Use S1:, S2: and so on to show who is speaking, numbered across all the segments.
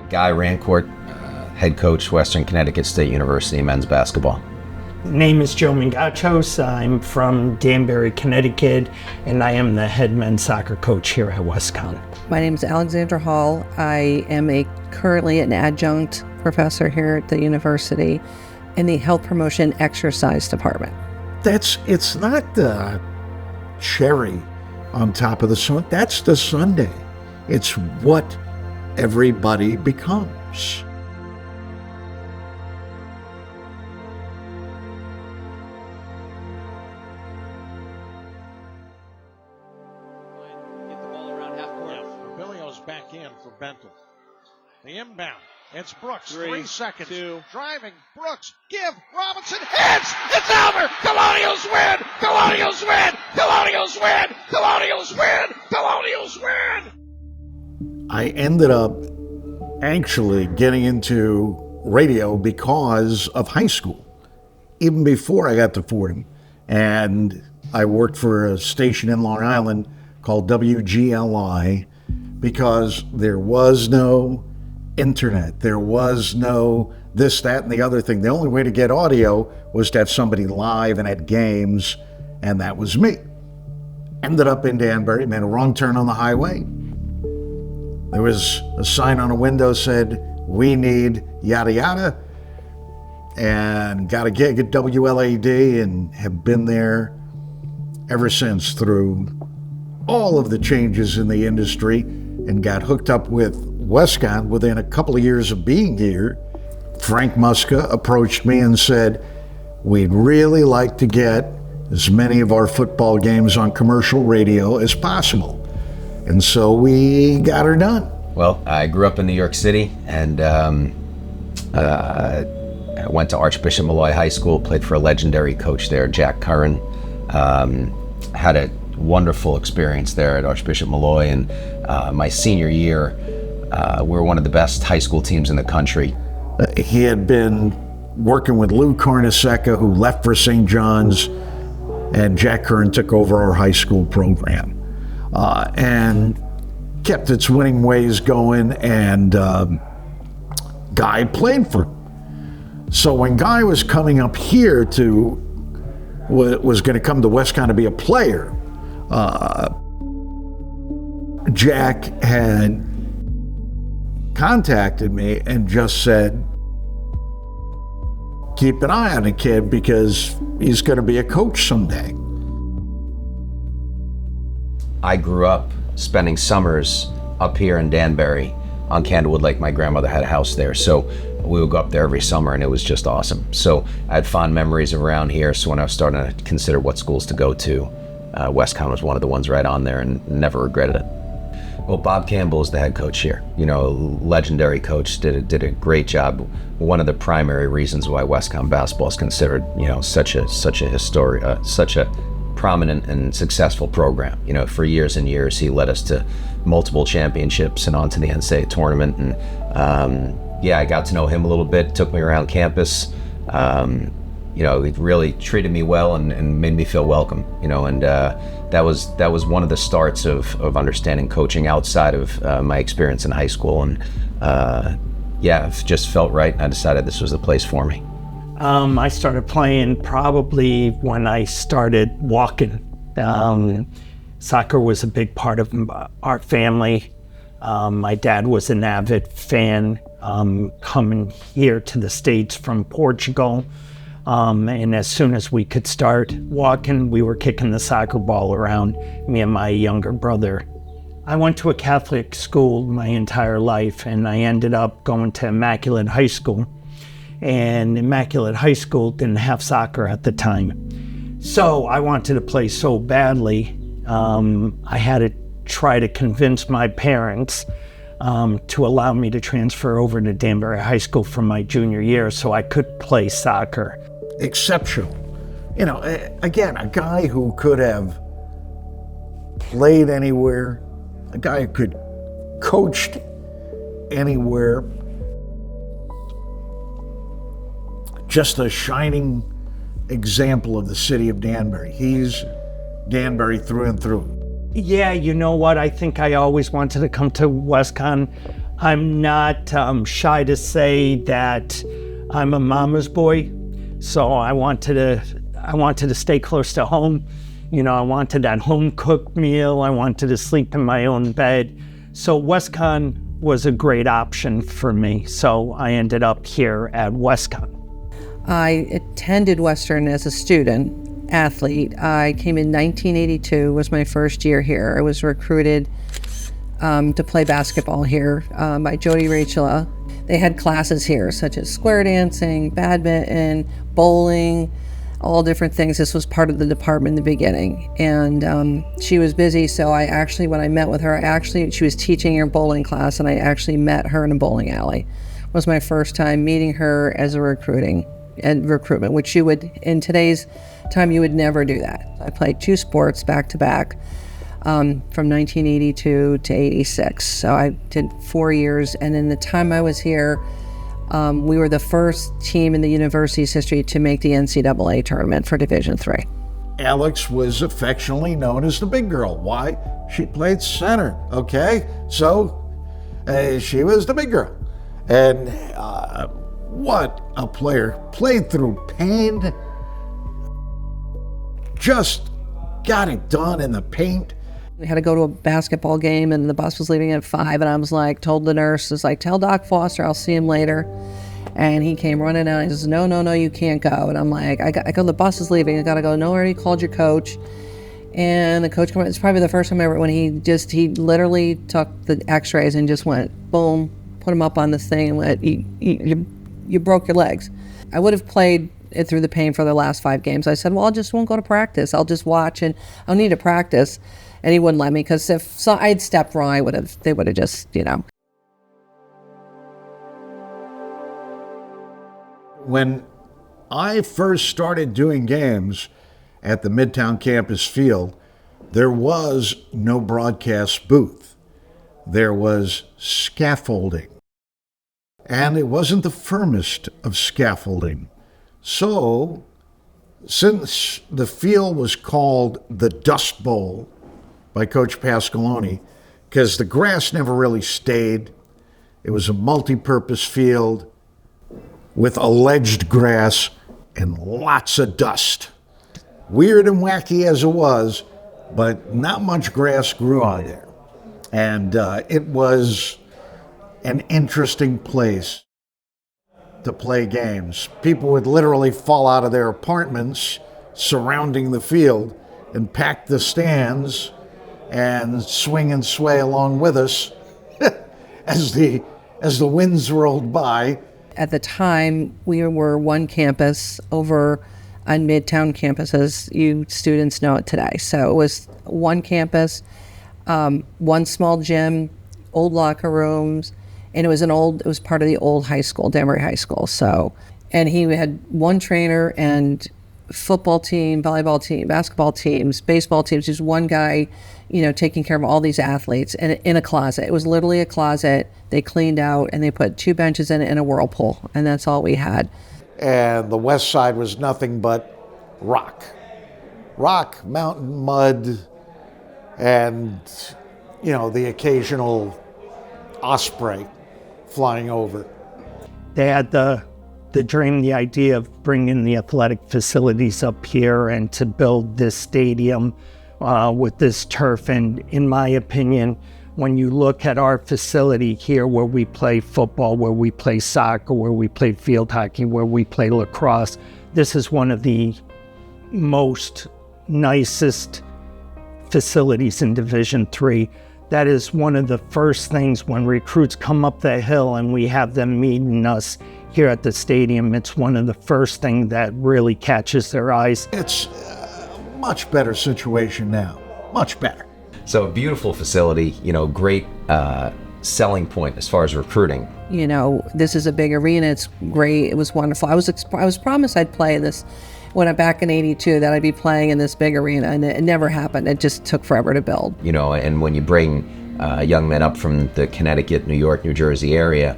S1: Guy Rancourt, head coach, Western Connecticut State University men's basketball.
S2: Name is Joe Mingachos. I'm from Danbury, Connecticut, and I am the head men's soccer coach here at WestConn.
S3: My name is Alexandra Hall. I am currently an adjunct professor here at the university in the Health Promotion Exercise Department.
S4: It's not the cherry on top of the sun. That's the sundae. It's what everybody becomes.
S5: Get the ball around half court. Yeah, Billios back in for Benton. The inbound. It's Brooks. 3 seconds. 2. Driving. Brooks. Give. Robinson hits. It's over. Colonials win. Colonials win. Colonials win. Colonials win. Colonials win.
S4: I ended up actually getting into radio because of high school, even before I got to Fordham. And I worked for a station in Long Island called WGLI because there was no internet. There was no this, that, and the other thing. The only way to get audio was to have somebody live and at games, and that was me. Ended up in Danbury, made a wrong turn on the highway. There was a sign on a window said, "We need yada yada," and got a gig at WLAD and have been there ever since through all of the changes in the industry, and got hooked up with WestConn within a couple of years of being here. Frank Muska approached me and said, "We'd really like to get as many of our football games on commercial radio as possible." And so we got her done.
S1: Well, I grew up in New York City and I went to Archbishop Molloy High School, played for a legendary coach there, Jack Curran. Had a wonderful experience there at Archbishop Molloy, and my senior year, we were one of the best high school teams in the country.
S4: He had been working with Lou Carnesecca, who left for St. John's, and Jack Curran took over our high school program and kept its winning ways going, and Guy played for him. So when Guy was coming up here was going to come to WestConn to be a player, Jack had contacted me and just said, "Keep an eye on the kid because he's going to be a coach someday."
S1: I grew up spending summers up here in Danbury on Candlewood Lake. My grandmother had a house there, so we would go up there every summer, and it was just awesome. So I had fond memories around here. So when I was starting to consider what schools to go to, WestConn was one of the ones right on there, and never regretted it. Well, Bob Campbell is the head coach here. You know, legendary coach, did a great job. One of the primary reasons why WestConn basketball is considered, you know, such a prominent and successful program. You know, for years and years, he led us to multiple championships and on to the NCAA tournament. And yeah, I got to know him a little bit. Took me around campus. You know, he really treated me well and made me feel welcome. You know, and that was one of the starts of understanding coaching outside of my experience in high school. And yeah, it just felt right, and I decided this was the place for me.
S2: I started playing probably when I started walking. Soccer was a big part of our family. My dad was an avid fan, coming here to the States from Portugal. And as soon as we could start walking, we were kicking the soccer ball around, me and my younger brother. I went to a Catholic school my entire life, and I ended up going to Immaculate High School. And Immaculate High School didn't have soccer at the time. So I wanted to play so badly, I had to try to convince my parents to allow me to transfer over to Danbury High School for my junior year so I could play soccer.
S4: Exceptional. You know, again, a guy who could have played anywhere, a guy who could coached anywhere, just a shining example of the city of Danbury. He's Danbury through and through.
S2: Yeah, you know what? I think I always wanted to come to WestConn. I'm not shy to say that I'm a mama's boy, so I wanted to stay close to home. You know, I wanted that home cooked meal. I wanted to sleep in my own bed. So WestConn was a great option for me. So I ended up here at WestConn.
S3: I attended Western as a student athlete. I came in 1982, was my first year here. I was recruited to play basketball here by Jody Rachel. They had classes here such as square dancing, badminton, bowling, all different things. This was part of the department in the beginning. And she was busy, so when I met with her, she was teaching her bowling class, and I actually met her in a bowling alley. It was my first time meeting her as a recruitment, which you would, in today's time, you would never do that. I played 2 sports back to back from 1982 to 86. So I did 4 years, and in the time I was here, we were the first team in the university's history to make the NCAA tournament for Division III.
S4: Alex was affectionately known as the big girl. Why? She played center, okay? So she was the big girl. And what a player. Played through pain. Just got it done in the paint.
S3: We had to go to a basketball game, and the bus was leaving at 5, and I was like, told the nurse, tell Doc Foster I'll see him later. And he came running out, and he says, no, you can't go. And I'm like, I go, the bus is leaving, I gotta go. No, I already called your coach. And the coach came, it's probably the first time ever when he literally took the x-rays and just went, boom, put him up on this thing and went, you broke your legs. I would have played it through the pain for the last 5 games. I said, well, I just won't go to practice. I'll just watch, and I'll need to practice. And he wouldn't let me, because if I'd stepped wrong, they would have just,
S4: When I first started doing games at the Midtown campus field, there was no broadcast booth. There was scaffolding. And it wasn't the firmest of scaffolding. So, since the field was called the Dust Bowl by Coach Pasqualoni, because the grass never really stayed. It was a multi-purpose field with alleged grass and lots of dust. Weird and wacky as it was, but not much grass grew on there. And it was an interesting place to play games. People would literally fall out of their apartments surrounding the field and pack the stands and swing and sway along with us as the winds rolled by.
S3: At the time, we were one campus over on Midtown campus, as you students know it today. So it was one campus, one small gym, old locker rooms, and it was part of the old high school, Danbury High School. So, and he had one trainer and football team, volleyball team, basketball teams, baseball teams, just one guy, taking care of all these athletes in a closet. It was literally a closet they cleaned out, and they put 2 benches in it and a whirlpool, and that's all we had.
S4: And the west side was nothing but rock, mountain, mud, and, the occasional osprey flying over.
S2: They had the dream, the idea of bringing the athletic facilities up here and to build this stadium with this turf. And in my opinion, when you look at our facility here, where we play football, where we play soccer, where we play field hockey, where we play lacrosse, this is one of the most nicest facilities in Division III. That is one of the first things when recruits come up the hill and we have them meeting us here at the stadium. It's one of the first things that really catches their eyes.
S4: It's a much better situation now, much better.
S1: So beautiful facility, great selling point as far as recruiting.
S3: This is a big arena. It's great. It was wonderful. I was promised I'd play this when I'm back in '82, that I'd be playing in this big arena, and it never happened. It just took forever to build.
S1: And when you bring young men up from the Connecticut, New York, New Jersey area,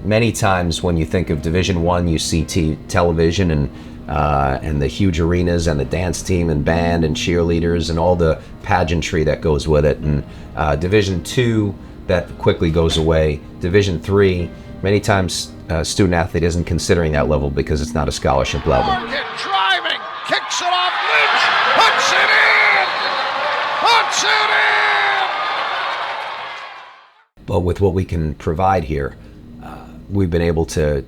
S1: many times when you think of Division I, you see television and the huge arenas and the dance team and band and cheerleaders and all the pageantry that goes with it. And Division II, that quickly goes away. Division III, many times student athlete isn't considering that level because it's not a scholarship level.
S5: Morgan driving, kicks it off Lynch, puts it in! Puts it in!
S1: But with what we can provide here, we've been able to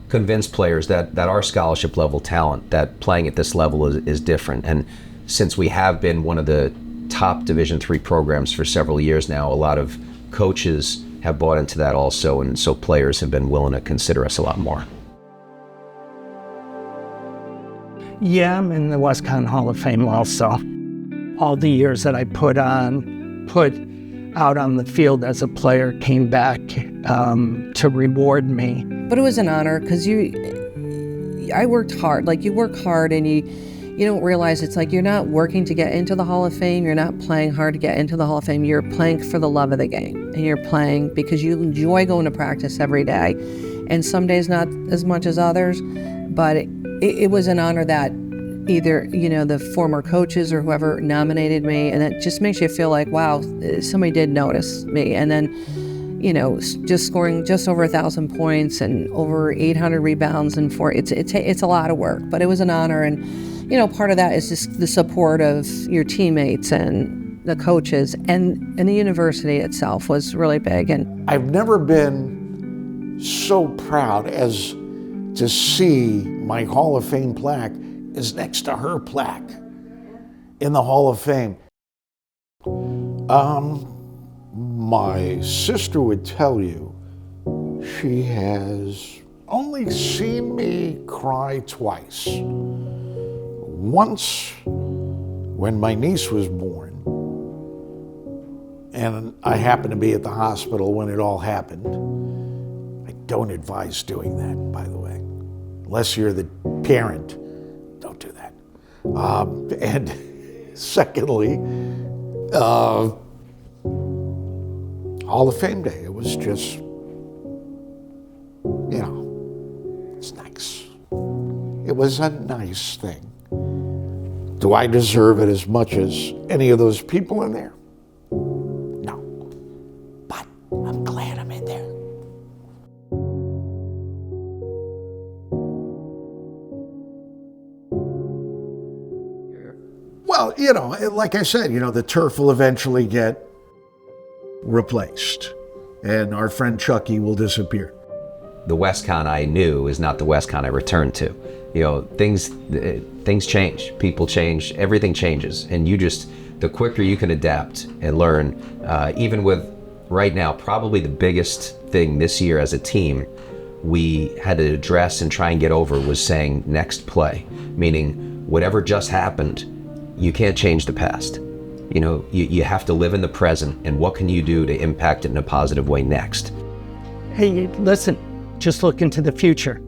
S1: convince players that our scholarship level talent, that playing at this level is different. And since we have been one of the top Division III programs for several years now, a lot of coaches have bought into that also, and so players have been willing to consider us a lot more.
S2: Yeah, I'm in the WestConn Hall of Fame also. All the years that I put out on the field as a player came back to reward me.
S3: But it was an honor because I worked hard. Like, you work hard and you don't realize it's like you're not working to get into the Hall of Fame. You're not playing hard to get into the Hall of Fame. You're playing for the love of the game. And you're playing because you enjoy going to practice every day. And some days not as much as others. But it was an honor that either, the former coaches or whoever nominated me. And it just makes you feel like, wow, somebody did notice me. And then, just scoring just over 1,000 points and over 800 rebounds and it's a lot of work. But it was an honor. And part of that is just the support of your teammates and the coaches, and the university itself was really big. And
S4: I've never been so proud as to see my Hall of Fame plaque is next to her plaque in the Hall of Fame. My sister would tell you she has only seen me cry twice. Once when my niece was born, and I happened to be at the hospital when it all happened. I don't advise doing that, by the way. Unless you're the parent, don't do that. And secondly, Hall of Fame Day. It was just, it's nice. It was a nice thing. Do I deserve it as much as any of those people in there? No. But I'm glad I'm in there. Well, like I said, the turf will eventually get replaced, and our friend Chucky will disappear.
S1: The WestConn I knew is not the WestConn I returned to. Things change, people change, everything changes, and the quicker you can adapt and learn, even with right now, probably the biggest thing this year as a team we had to address and try and get over was saying next play, meaning whatever just happened, you can't change the past. You have to live in the present, and what can you do to impact it in a positive way next?
S2: Hey, listen, just look into the future.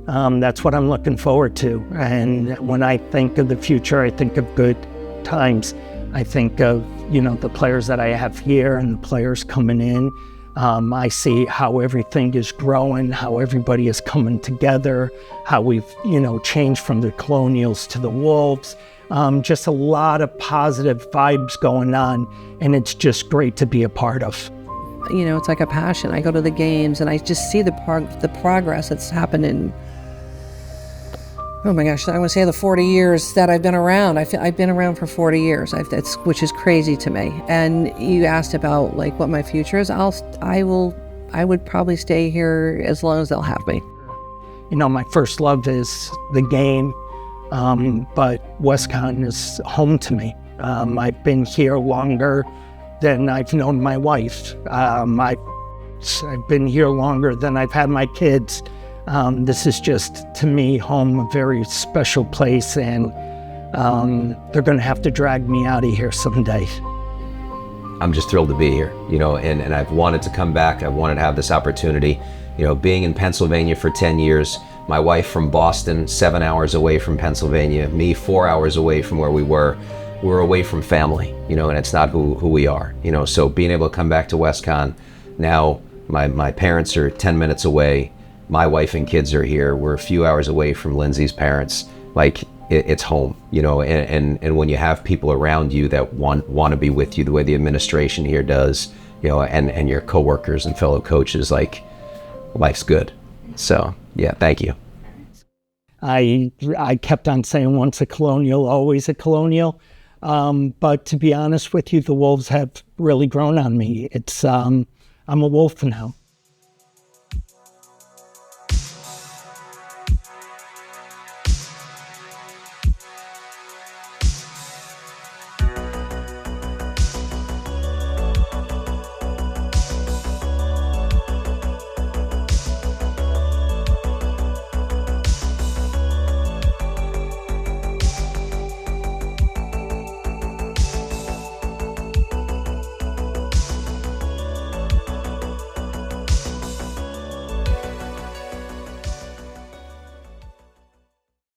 S2: That's what I'm looking forward to. And when I think of the future, I think of good times. I think of, the players that I have here and the players coming in. I see how everything is growing, how everybody is coming together, how we've, changed from the Colonials to the Wolves. Just a lot of positive vibes going on, and it's just great to be a part of.
S3: It's like a passion. I go to the games and I just see the progress that's happened in, oh my gosh, I want to say the 40 years that I've been around. I've been around for 40 years, which is crazy to me. And you asked about what my future is. I would probably stay here as long as they'll have me.
S2: My first love is the game. But WestConn is home to me. I've been here longer than I've known my wife. I've been here longer than I've had my kids. This is just, to me, home, a very special place, and they're going to have to drag me out of here someday.
S1: I'm just thrilled to be here, and I've wanted to come back. I've wanted to have this opportunity. Being in Pennsylvania for 10 years, my wife from Boston, 7 hours away from Pennsylvania, me 4 hours away from where we were. We're away from family, and it's not who we are, so being able to come back to WestConn, now my parents are 10 minutes away, my wife and kids are here, we're a few hours away from Lindsay's parents, it's home, and when you have people around you that want to be with you the way the administration here does, and your coworkers and fellow coaches, like, life's good. So yeah, thank you.
S2: I kept on saying once a Colonial, always a Colonial. But to be honest with you, the Wolves have really grown on me. I'm a Wolf now.